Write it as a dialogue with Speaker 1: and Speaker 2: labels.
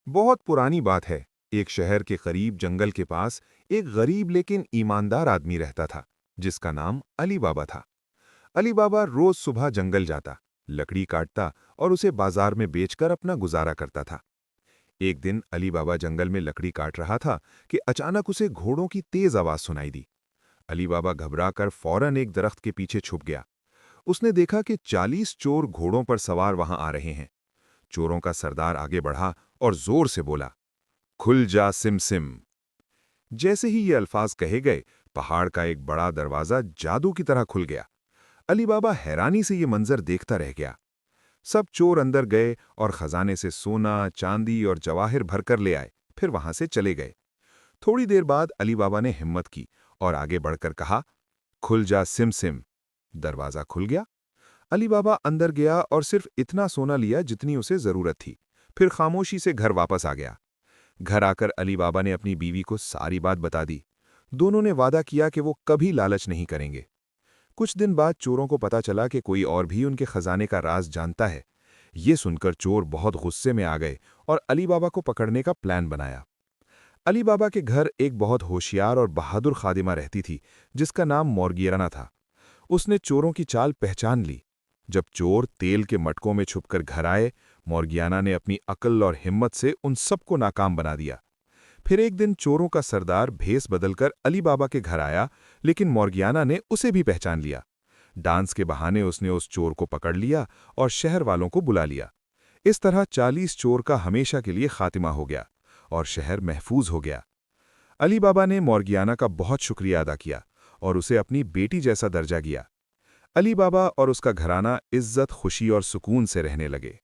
Speaker 1: बहुत पुरानी बात है। एक शहर के करीब जंगल के पास एक गरीब लेकिन ईमानदार आदमी रहता था, जिसका नाम अली बाबा था। अली बाबा रोज सुबह जंगल जाता, लकड़ी काटता और उसे बाजार में बेचकर अपना गुजारा करता था। एक दिन अली बाबा जंगल में लकड़ी काट रहा था कि अचानक उसे घोड़ों की तेज आवाज सुनाई दी। अली बाबा घबराकर फौरन एक दरख्त के पीछे छुप गया। उसने देखा कि 40 चोर घोड़ों पर सवार वहां आ रहे हैं। चोरों का सरदार आगे बढ़ा और जोर से बोला, खुल जा सिम सिम। जैसे ही ये अल्फाज कहे गए, पहाड़ का एक बड़ा दरवाजा जादू की तरह खुल गया। अली बाबा हैरानी से ये मंजर देखता रह गया। सब चोर अंदर गए और खजाने से सोना, चांदी और जवाहिर भरकर ले आए, फिर वहां से चले गए। थोड़ी देर बाद अली बाबा ने हिम्मत की और आगे बढ़कर कहा, खुल जा सिम सिम। दरवाजा खुल गया। अली बाबा अंदर गया और सिर्फ इतना सोना लिया जितनी उसे जरूरत थी। फिर खामोशी से घर वापस आ गया। घर आकर अली बाबा ने अपनी बीवी को सारी बात बता दी। दोनों ने वादा किया कि वो कभी लालच नहीं करेंगे। कुछ दिन बाद चोरों को पता चला कि कोई और भी उनके खजाने का राज जानता है। ये सुनकर चोर बहुत गुस्से में आ गए और अली बाबा को पकड़ने का प्लान बनाया। अली बाबा के घर एक बहुत होशियार और बहादुर खादिमा रहती थी, जिसका नाम मोर्गियाना था। उसने चोरों की चाल पहचान ली। जब चोर तेल के मटकों में छुपकर घर आए, मोर्गियाना ने अपनी अक्ल और हिम्मत से उन सबको नाकाम बना दिया। फिर एक दिन चोरों का सरदार भेस बदलकर अली बाबा के घर आया, लेकिन मोर्गियाना ने उसे भी पहचान लिया। डांस के बहाने उसने उस चोर को पकड़ लिया और शहर वालों को बुला लिया। इस तरह 40 चोर का हमेशा के लिए खात्मा हो गया और शहर महफूज हो गया। अली बाबा ने मोर्गियाना का बहुत शुक्रिया अदा किया और उसे अपनी बेटी जैसा दर्जा दिया। अली बाबा और उसका घराना इज्जत, खुशी और सुकून से रहने लगे।